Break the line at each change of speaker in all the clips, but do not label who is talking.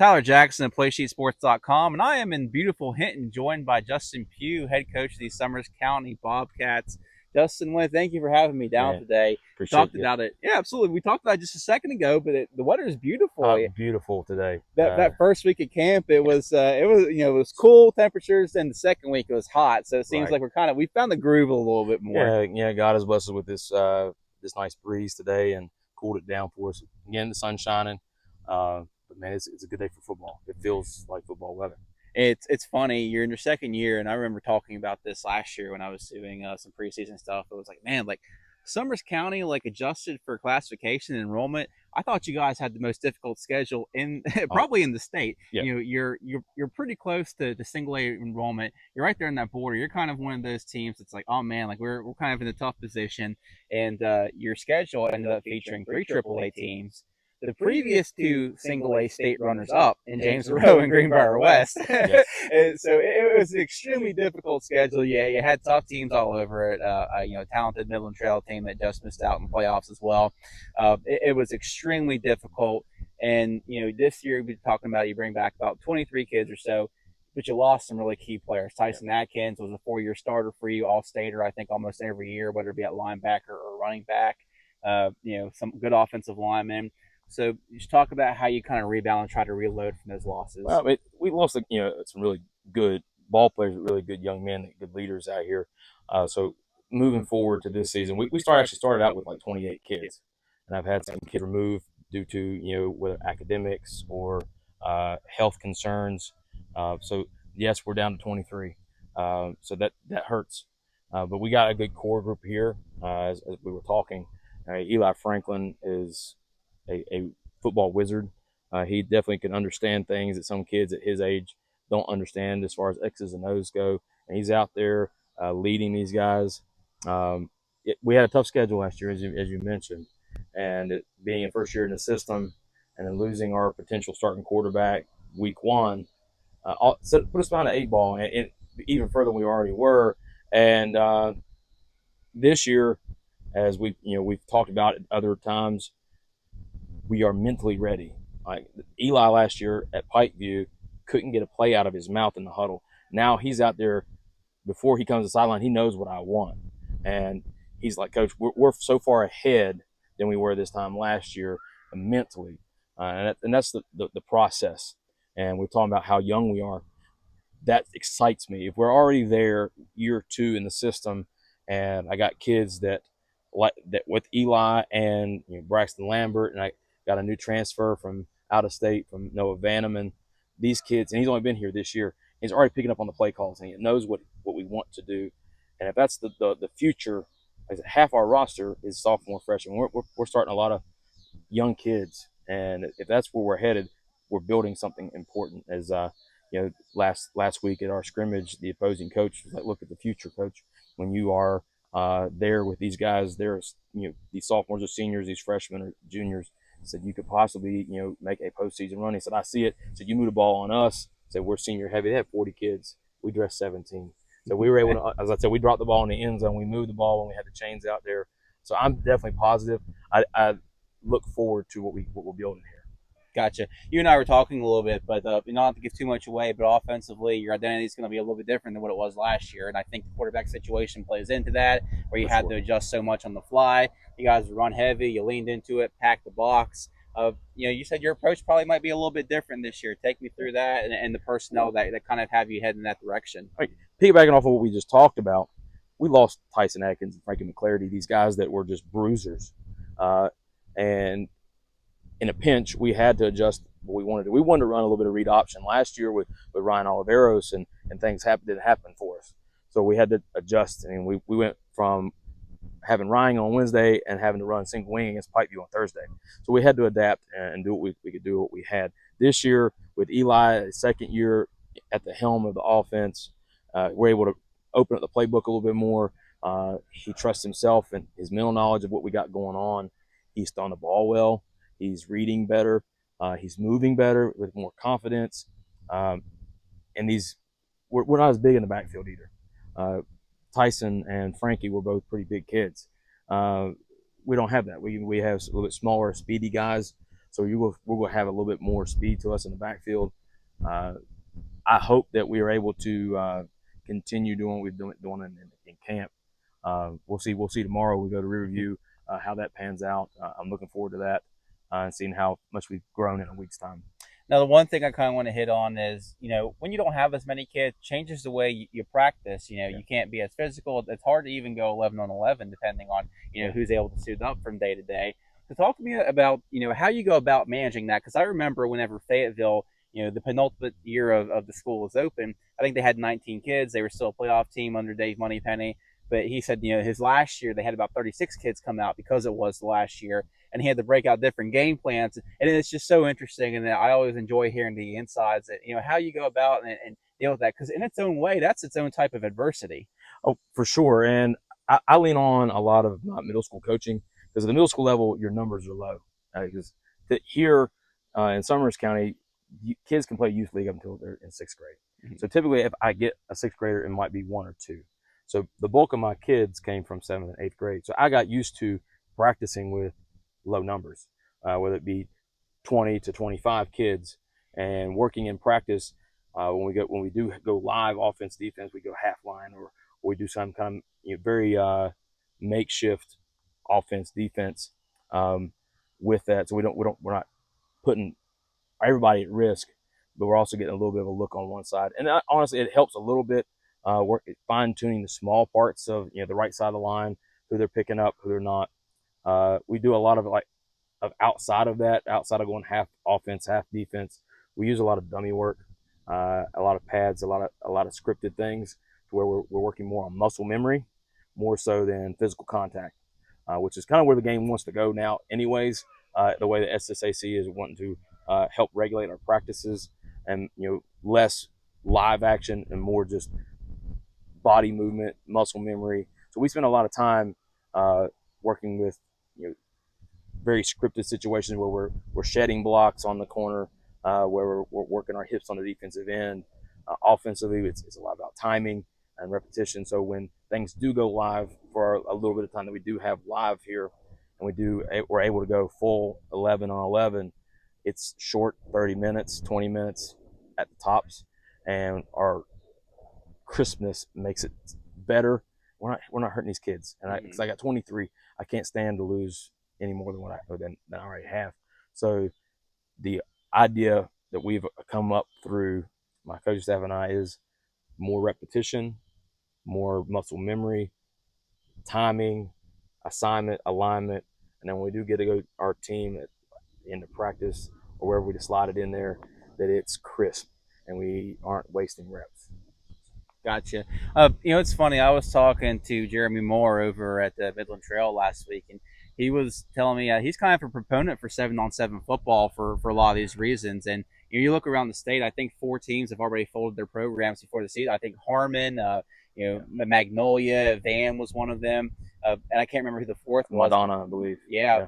Tyler Jackson of PlaySheetSports.com, and I am in beautiful Hinton, joined by Justin Pugh, head coach of the Summers County Bobcats. Justin, thank you for having me down
Man,
today. We
appreciate
talked
you.
about it. Yeah, absolutely. We talked about it just a second ago, but the weather is beautiful.
Beautiful today.
That first week of camp, it was cool temperatures. Then the second week it was hot, so it seems
Right.
like we found the groove a little bit more.
Yeah. God has blessed us with this nice breeze today and cooled it down for us. Again, the sun's shining. But man, it's a good day for football. It feels like football weather.
It's funny. You're in your second year, and I remember talking about this last year when I was doing some preseason stuff. It was like, man, like Summers County like adjusted for classification and enrollment. I thought you guys had the most difficult schedule in
Oh,
probably in the state.
yeah.
You're pretty close to single A enrollment. You're right there in that border. You're kind of one of those teams that's like, oh man, like we're kind of in a tough position. And your schedule ended up featuring three AAA teams, the previous two single A state runners up in James Rowe and Greenbrier West.
Yes.
And so it was an extremely difficult schedule. Yeah, you had tough teams all over it. Talented Midland Trail team that just missed out in the playoffs as well. It was extremely difficult. And this year we're talking about you bring back about 23 kids or so, but you lost some really key players. Tyson Atkins was a 4-year starter for you, all-stater, I think almost every year, whether it be at linebacker or running back. Some good offensive linemen. So just talk about how you kind of rebound and try to reload from those losses.
Well, we lost some really good ball players, really good young men, good leaders out here. So moving forward to this season, we actually started out with like 28 kids, and I've had some kids removed due to whether academics or health concerns. So yes, we're down to 23. So that hurts, but we got a good core group here. As we were talking, Eli Franklin is a football wizard. He definitely can understand things that some kids at his age don't understand as far as X's and O's go. And he's out there leading these guys. We had a tough schedule last year, as you mentioned, and being a first year in the system and then losing our potential starting quarterback week one, put us behind an 8 ball, and even further than we already were. And this year, as we've talked about at other times, we are mentally ready. Like Eli last year at Pikeview couldn't get a play out of his mouth in the huddle. Now he's out there before he comes to the sideline. He knows what I want, and he's like, Coach, we're so far ahead than we were this time last year mentally, and that's the process. And we're talking about how young we are. That excites me. If we're already there, year two in the system, and I got kids that like that with Eli and Braxton Lambert, and I got a new transfer from out of state from Noah Vanneman. These kids, and he's only been here this year. He's already picking up on the play calls, and he knows what we want to do. And if that's the future, like half our roster is sophomore, freshman. We're starting a lot of young kids, and if that's where we're headed, we're building something important. As last week at our scrimmage, the opposing coach was like, "Look at the future, coach. When you are there with these guys, there's these sophomores or seniors, these freshmen or juniors." Said you could possibly make a postseason run. He said, "I see it." Said, "You move the ball on us." Said, "We're senior heavy." They had 40 kids. We dressed 17. So we were able to, as I said, we dropped the ball in the end zone. We moved the ball when we had the chains out there. So I'm definitely positive. I look forward to what we're building here.
Gotcha. You and I were talking a little bit, but not to give too much away, but offensively, your identity is going to be a little bit different than what it was last year. And I think the quarterback situation plays into that, where you had to adjust so much on the fly. You guys run heavy, you leaned into it, packed the box. You said your approach probably might be a little bit different this year. Take me through that and the personnel that kind of have you head in that direction.
Right. Piggybacking off of what we just talked about, we lost Tyson Atkins and Frankie McClarity, these guys that were just bruisers. And in a pinch, we had to adjust what we wanted to do. We wanted to run a little bit of read option last year with Ryan Oliveros, and things didn't happen for us. So we had to adjust. I mean, we went from having Ryan on Wednesday and having to run single wing against Pikeview on Thursday. So we had to adapt and do what we could do what we had. This year with Eli, second year at the helm of the offense, we're able to open up the playbook a little bit more. He trusts himself and his mental knowledge of what we got going on. He's throwing the ball well. He's reading better. He's moving better with more confidence. And we're not as big in the backfield either. Tyson and Frankie were both pretty big kids. We don't have that. We have a little bit smaller, speedy guys. So we're going to have a little bit more speed to us in the backfield. Uh, I hope that we are able to continue doing what we've been doing in camp. We'll see. We'll see tomorrow. We go to review how that pans out. I'm looking forward to that and seeing how much we've grown in a week's time.
Now, the one thing I kind of want to hit on is, when you don't have as many kids, changes the way you practice.
Yeah.
You can't be as physical. It's hard to even go 11 on 11, depending on, who's able to suit up from day to day. So talk to me about, how you go about managing that. Because I remember whenever Fayetteville, the penultimate year of the school was open, I think they had 19 kids. They were still a playoff team under Dave Moneypenny. But he said, his last year, they had about 36 kids come out because it was the last year, and he had to break out different game plans. And it's just so interesting. And I always enjoy hearing the insides that, how you go about and deal with that. Because in its own way, that's its own type of adversity.
Oh, for sure. And I lean on a lot of middle school coaching because at the middle school level, your numbers are low. Because here in Summers County, kids can play youth league up until they're in sixth grade. Mm-hmm. So typically, if I get a sixth grader, it might be one or two. So the bulk of my kids came from seventh and eighth grade. So I got used to practicing with low numbers, whether it be 20 to 25 kids, and working in practice. When we do go live offense defense, we go half line or we do some kind of very makeshift offense defense with that. So we're not putting everybody at risk, but we're also getting a little bit of a look on one side. And honestly, it helps a little bit. Work fine tuning the small parts of the right side of the line, who they're picking up, who they're not. We do a lot of outside of that, outside of going half offense, half defense. We use a lot of dummy work, a lot of pads, a lot of scripted things, to where we're working more on muscle memory, more so than physical contact, which is kind of where the game wants to go now. Anyways, the way the SSAC is wanting to help regulate our practices, and less live action and more just body movement, muscle memory. So we spend a lot of time working with very scripted situations where we're shedding blocks on the corner, where we're working our hips on the defensive end. Offensively, it's a lot about timing and repetition. So when things do go live for a little bit of time that we do have live here, and we're able to go full 11 on 11, it's short 30 minutes, 20 minutes at the tops, and our crispness makes it better. We're not hurting these kids, and because I got 23, I can't stand to lose any more than than I already have. So the idea that we've come up through my coaching staff and I is more repetition, more muscle memory, timing, assignment, alignment, and then when we do get to go our team at the end of practice or wherever we just slide it in there, that it's crisp and we aren't wasting reps.
Gotcha. It's funny. I was talking to Jeremy Moore over at the Midland Trail last week, and he was telling me he's kind of a proponent for 7-on-7 football for a lot of these reasons. And you look around the state, I think 4 teams have already folded their programs before the season. I think Harmon, Magnolia, Van was one of them, and I can't remember who the fourth was.
Madonna, I believe.
Yeah.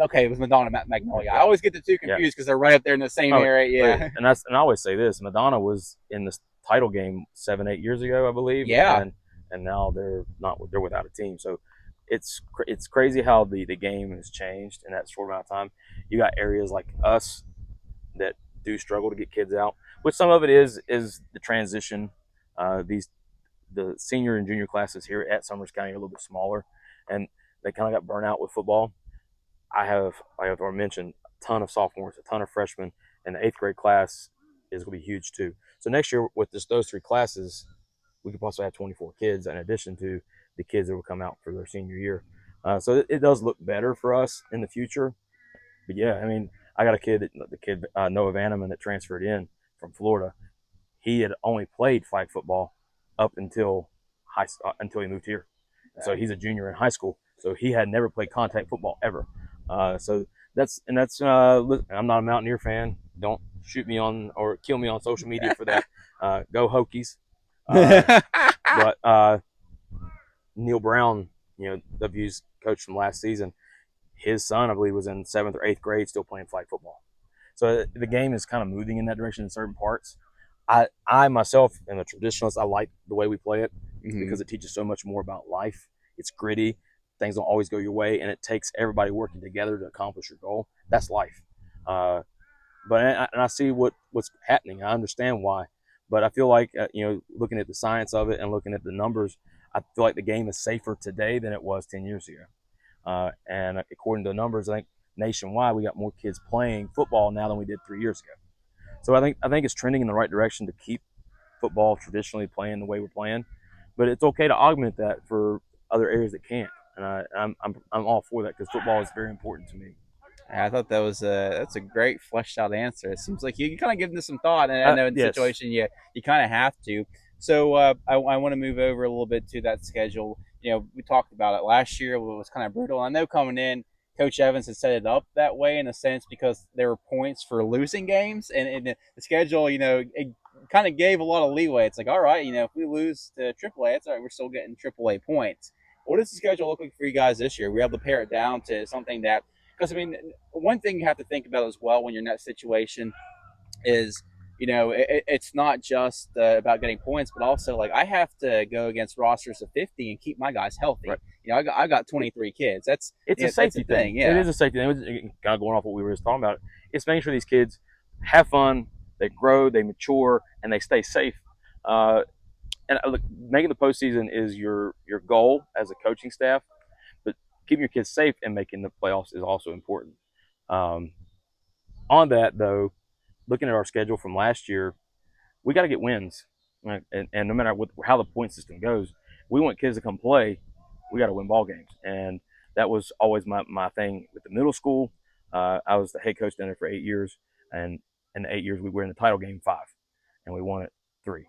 Okay, it was Madonna, Magnolia. I always get the two confused because they're right up there in the same area. Yeah,
and I always say this: Madonna was in the title game 7-8 years ago, I believe.
Yeah,
and now they're not. They're without a team. So it's crazy how the game has changed in that short amount of time. You got areas like us that do struggle to get kids out, which some of it is the transition. The senior and junior classes here at Summers County are a little bit smaller, and they kind of got burnt out with football. I have already mentioned, a ton of sophomores, a ton of freshmen, and the 8th grade class is going to be huge too. So next year with those 3 classes, we could possibly have 24 kids in addition to the kids that will come out for their senior year. So it does look better for us in the future. But yeah, I mean, I got a kid, Noah Vanneman, that transferred in from Florida. He had only played flag football up until he moved here. So he's a junior in high school. So he had never played contact football ever. So that's I'm not a Mountaineer fan. Don't shoot me on or kill me on social media for that. Go Hokies. But Neil Brown, W's coach from last season, his son, I believe, was in 7th or 8th grade still playing flag football. So the game is kind of moving in that direction in certain parts. I myself am a traditionalist. I like the way we play it because it teaches so much more about life. It's gritty. Things don't always go your way, and it takes everybody working together to accomplish your goal. That's life. But I see what's happening. I understand why, but I feel like looking at the science of it and looking at the numbers, I feel like the game is safer today than it was 10 years ago. And according to the numbers, I think nationwide we got more kids playing football now than we did 3 years ago. So I think it's trending in the right direction to keep football traditionally playing the way we're playing, but it's okay to augment that for other areas that can't. And I'm all for that because football is very important to me.
I thought that's a great fleshed out answer. It seems like you kind of given this some thought, and I know in the
Yes,
situation you kind of have to. So I want to move over a little bit to that schedule. We talked about it last year. It was kind of brutal. I know coming in, Coach Evans had set it up that way in a sense because there were points for losing games, and the schedule, it kind of gave a lot of leeway. It's like, all right, if we lose to AAA, it's all right. We're still getting AAA points. What does the schedule look like for you guys this year? We're able to pare it down to something that, because I mean, one thing you have to think about as well when you're in that situation is, it's not just about getting points, but also like I have to go against rosters of 50 and keep my guys healthy.
right.
I got 23 kids. That's
It's a
that's a
safety thing.
thing.
It
Yeah.
is a safety thing. Kind of going off what we were just talking about. It's making sure these kids have fun, they grow, they mature, and they stay safe. And look, making the postseason is your goal as a coaching staff, but keeping your kids safe and making the playoffs is also important. Um, on that though, looking at our schedule from last year, we got to get wins, right? And no matter how the point system goes, we want kids to come play. We got to win ball games, and that was always my thing with the middle school. I was the head coach down there for 8 years, and in the 8 years we were in the title game 5, and we won it 3.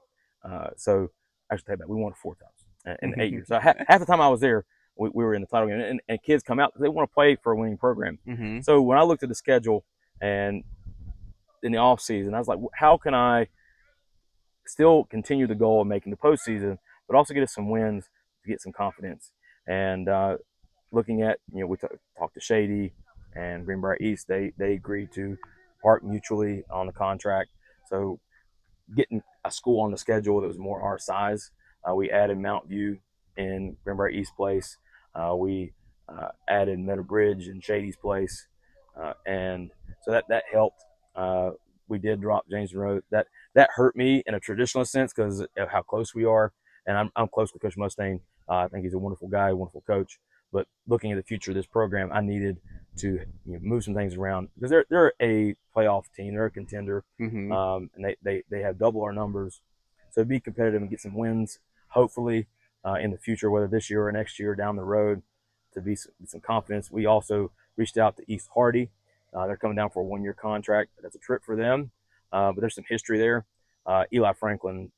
So actually, take that we won it 4 times in the 8 years. So half the time I was there, we were in the title game, and kids come out, they want to play for a winning program.
Mm-hmm.
So when I looked at the schedule and in the off season, I was like, how can I still continue the goal of making the postseason, but also get us some wins to get some confidence. And looking at, we talked to Shady and Greenbrier East, they agreed to part mutually on the contract. So getting a school on the schedule that was more our size, we added Mount View in Greenbrier East place. We added Meadow Bridge in Shady's place, and so that helped. We did drop James Monroe. That hurt me in a traditional sense because of how close we are, and I'm close with Coach Mustaine. I think he's a wonderful guy, wonderful coach. But looking at the future of this program, I needed to move some things around because they're a playoff team, they're a contender,
Mm-hmm.
and they have double our numbers. So be competitive and get some wins, hopefully in the future, whether this year or next year down the road, to be some confidence. We also reached out to East Hardy. They're coming down for a 1-year contract. That's a trip for them, but there's some history there. Eli Franklin's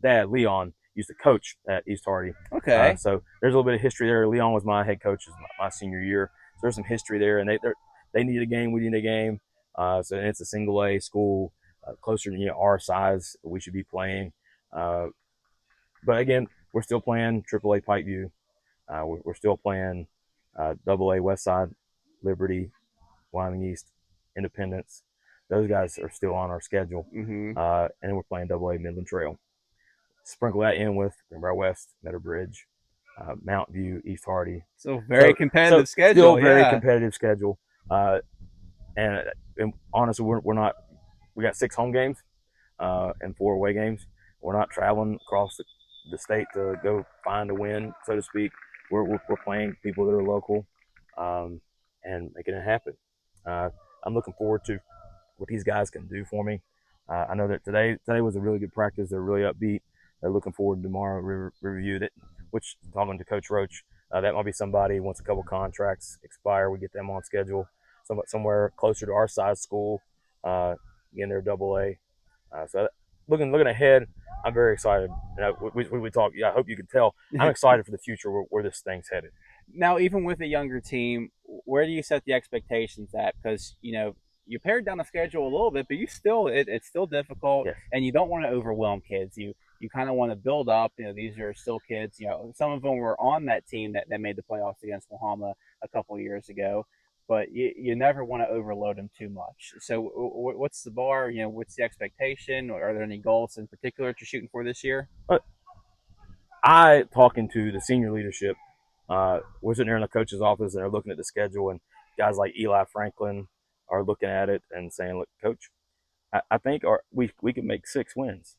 dad, Leon, used to coach at East Hardy.
Okay.
So there's a little bit of history there. Leon was my head coach my senior year. So there's some history there, and they need a game. We need a game. So it's a single A school, closer to our size. We should be playing. But again, we're still playing AAA Pikeview. We're still playing Double A West Side, Liberty, Wyoming East, Independence. Those guys are still on our schedule.
Mm-hmm.
And then we're playing Double A Midland Trail. Sprinkle that in with Greenbrier West, Meadow Bridge, Mount View, East Hardy.
So very
So
competitive
still
schedule.
very
Yeah.
competitive schedule. And honestly, we're not. We got 6 home games and 4 away games. We're not traveling across the state to go find a win, so to speak. We're playing people that are local and making it happen. I'm looking forward to what these guys can do for me. I know that today was a really good practice. They're really upbeat. They're looking forward to tomorrow review that. Which, talking to Coach Roach, that might be somebody once a couple contracts expire, we get them on schedule somewhere closer to our size school. Again, they're Double A. So looking ahead, I'm very excited. We talk. Yeah, I hope you can tell. I'm excited for the future where this thing's headed.
Now, even with a younger team, where do you set the expectations at? Because you pared down the schedule a little bit, but it's still difficult,
Yes.
and you don't want to overwhelm kids. You kind of want to build up. These are still kids. Some of them were on that team that made the playoffs against Lahoma a couple of years ago, but you never want to overload them too much. So, what's the bar? What's the expectation? Are there any goals in particular that you're shooting for this year?
I talking to the senior leadership. We're sitting there in the coach's office and they're looking at the schedule and guys like Eli Franklin, are looking at it and saying, "Look, coach, I think we can make 6 wins."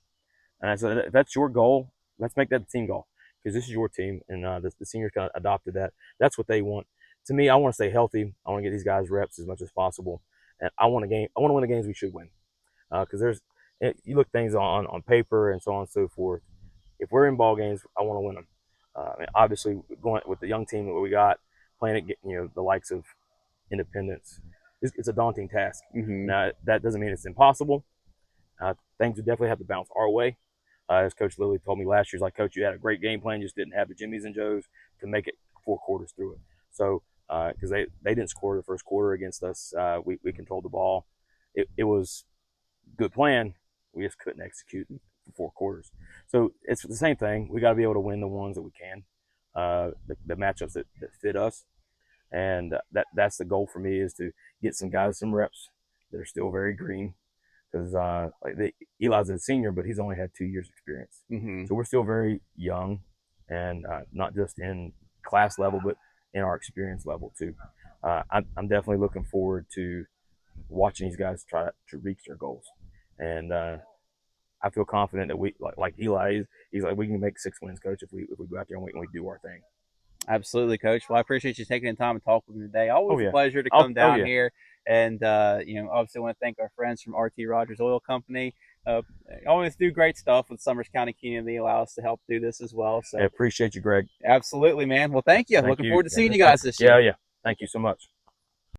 And I said, "If that's your goal, let's make that the team goal because this is your team." And the seniors kind of adopted that. That's what they want. To me, I want to stay healthy. I want to get these guys reps as much as possible, and I want I want to win the games we should win. Because you look things on paper and so on and so forth. If we're in ball games, I want to win them. Obviously, going with the young team that we got, playing at the likes of Independence, it's a daunting task.
Mm-hmm.
Now that doesn't mean it's impossible. Things would definitely have to bounce our way. As Coach Lilly told me last year, he's like, "Coach, you had a great game plan, just didn't have the Jimmies and Joes to make it 4 quarters through it." So, because they didn't score the first quarter against us, we controlled the ball. It was a good plan. We just couldn't execute for 4 quarters. So it's the same thing. We got to be able to win the ones that we can, the matchups that fit us, and that's the goal for me is to get some guys some reps that are still very green because Eli's a senior, but he's only had 2 years experience.
Mm-hmm.
So we're still very young, and not just in class level, but in our experience level too. I'm definitely looking forward to watching these guys try to reach their goals, and I feel confident that we like Eli. He's like we can make 6 wins, coach, if we go out there and we do our thing.
Absolutely, Coach. Well, I appreciate you taking the time to talk with me today.
Oh
Always a
yeah.
pleasure to
Oh,
come
oh
down
yeah.
here. And, obviously want to thank our friends from RT Rogers Oil Company. Uh, Always do great stuff with Summers County community, allow us to help do this as well.
I
So,
appreciate you, Greg.
absolutely, man. Well, thank you.
Thank
Looking
you.
forward to seeing you guys this
Yeah,
year.
yeah. Thank you so much.